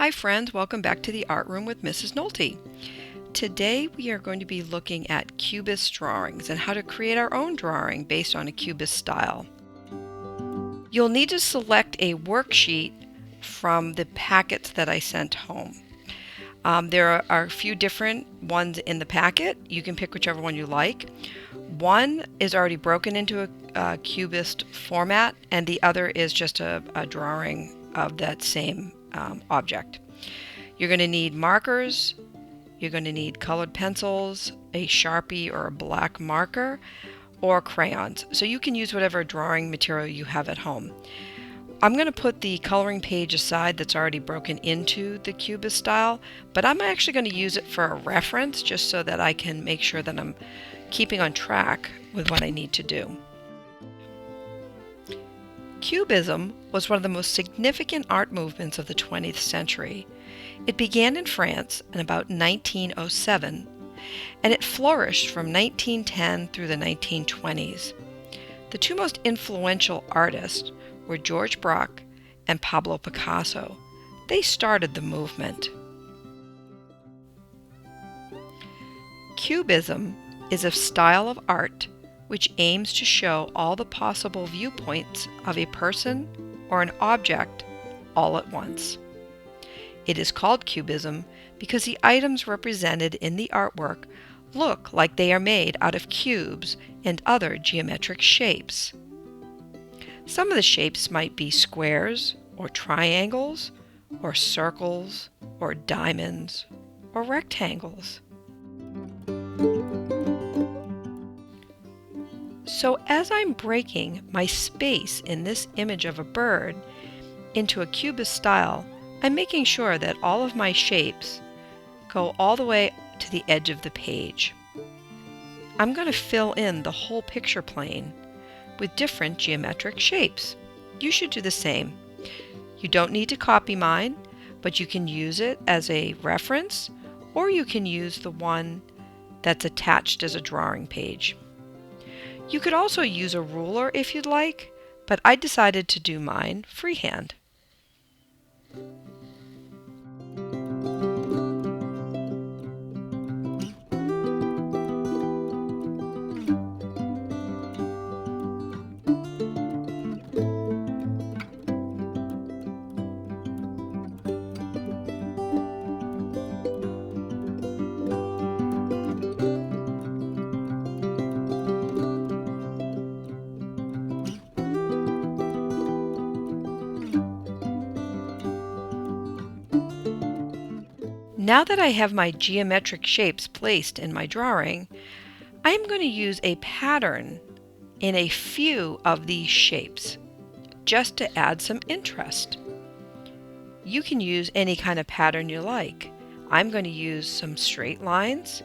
Hi friends, welcome back to the Art Room with Mrs. Nolte. Today we are going to be looking at Cubist drawings and how to create our own drawing based on a Cubist style. You'll need to select a worksheet from the packets that I sent home. There are a few different ones in the packet. You can pick whichever one you like. One is already broken into a Cubist format, and the other is just a drawing of that same object. You're going to need markers, you're going to need colored pencils, a Sharpie or a black marker, or crayons. So you can use whatever drawing material you have at home. I'm going to put the coloring page aside that's already broken into the Cubist style, but I'm actually going to use it for a reference just so that I can make sure that I'm keeping on track with what I need to do. Cubism was one of the most significant art movements of the 20th century. It began in France in about 1907, and it flourished from 1910 through the 1920s. The two most influential artists were George Braque and Pablo Picasso. They started the movement. Cubism is a style of art which aims to show all the possible viewpoints of a person or an object all at once. It is called Cubism because the items represented in the artwork look like they are made out of cubes and other geometric shapes. Some of the shapes might be squares, or triangles, or circles, or diamonds, or rectangles. So as I'm breaking my space in this image of a bird into a Cubist style, I'm making sure that all of my shapes go all the way to the edge of the page. I'm going to fill in the whole picture plane with different geometric shapes. You should do the same. You don't need to copy mine, but you can use it as a reference, or you can use the one that's attached as a drawing page. You could also use a ruler if you'd like, but I decided to do mine freehand. Now that I have my geometric shapes placed in my drawing, I am going to use a pattern in a few of these shapes, just to add some interest. You can use any kind of pattern you like. I'm going to use some straight lines,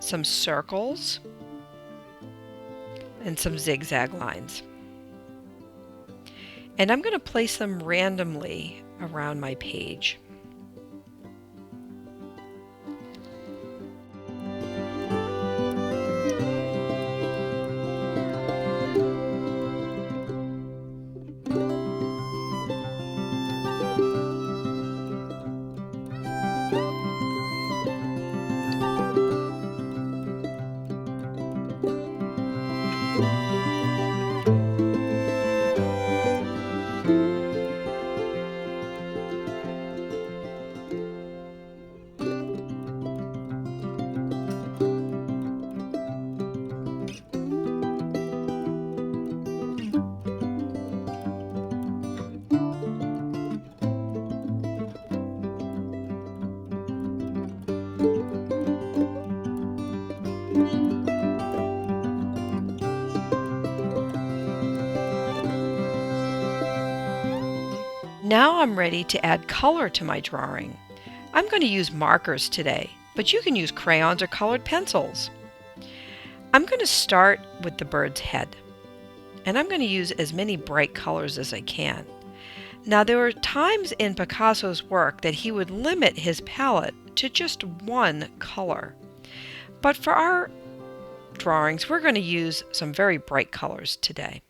some circles, and some zigzag lines. And I'm going to place them randomly around my page. Now I'm ready to add color to my drawing. I'm going to use markers today, but you can use crayons or colored pencils. I'm going to start with the bird's head, and I'm going to use as many bright colors as I can. Now there were times in Picasso's work that he would limit his palette to just one color. But for our drawings, we're going to use some very bright colors today.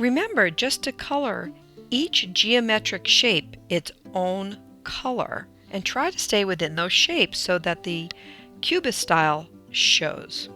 Remember just to color each geometric shape its own color and try to stay within those shapes so that the Cubist style shows.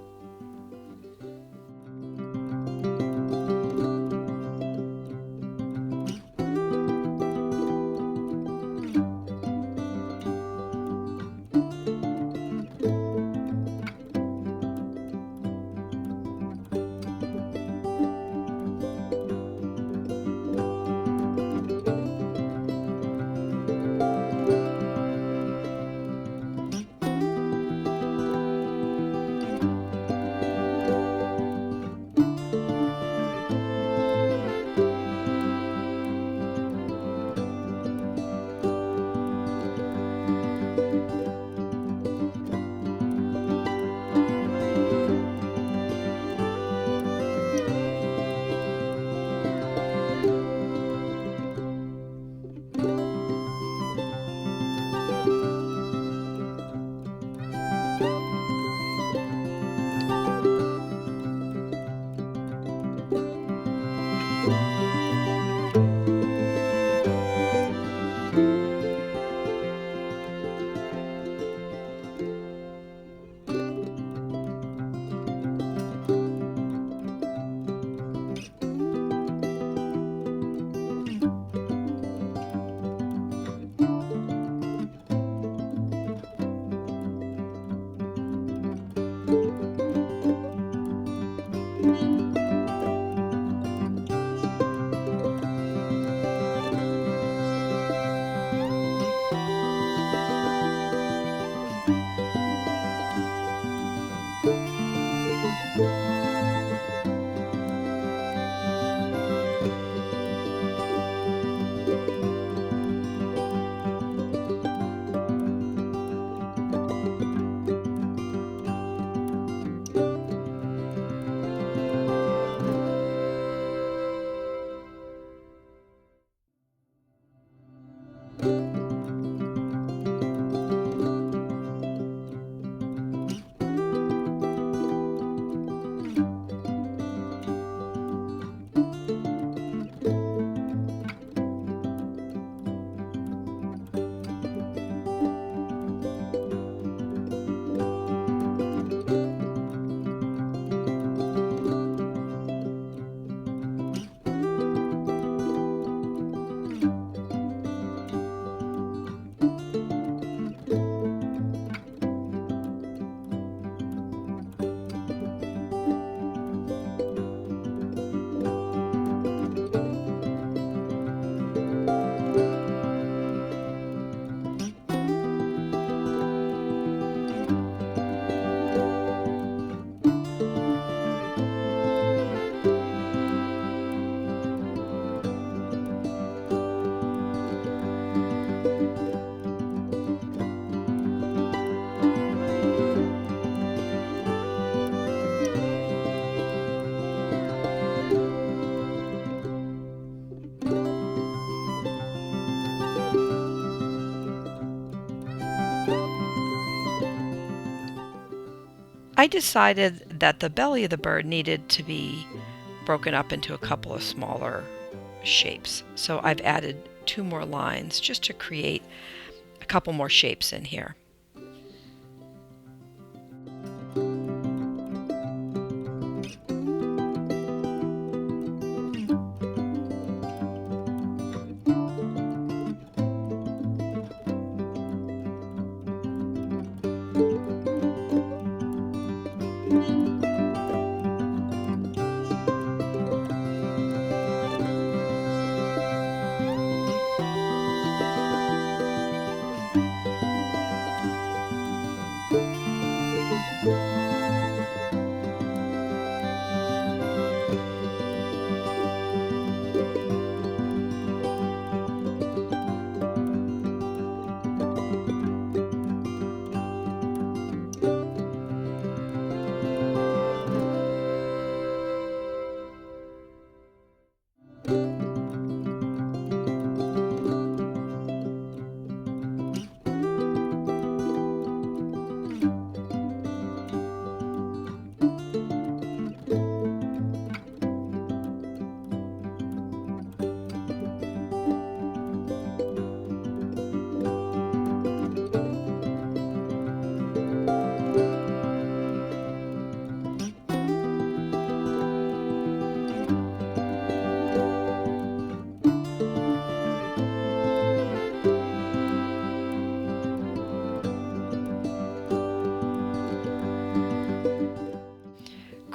I decided that the belly of the bird needed to be broken up into a couple of smaller shapes. So I've added 2 more lines just to create a couple more shapes in here.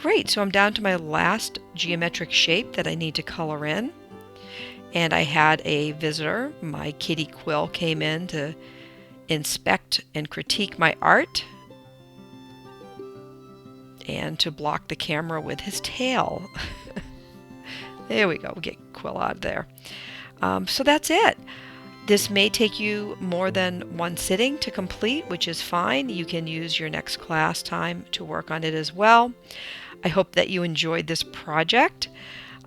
great, so I'm down to my last geometric shape that I need to color in. And I had a visitor, my kitty Quill, came in to inspect and critique my art and to block the camera with his tail. There we go, we'll get Quill out of there. So that's it. This may take you more than one sitting to complete, which is fine. You can use your next class time to work on it as well. I hope that you enjoyed this project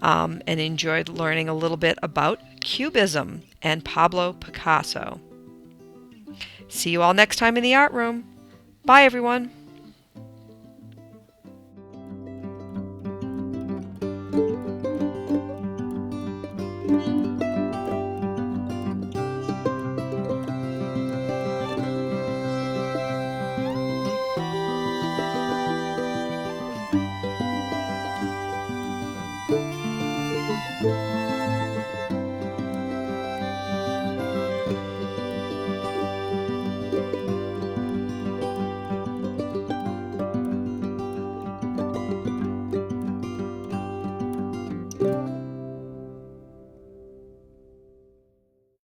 and enjoyed learning a little bit about Cubism and Pablo Picasso. See you all next time in the art room. Bye, everyone.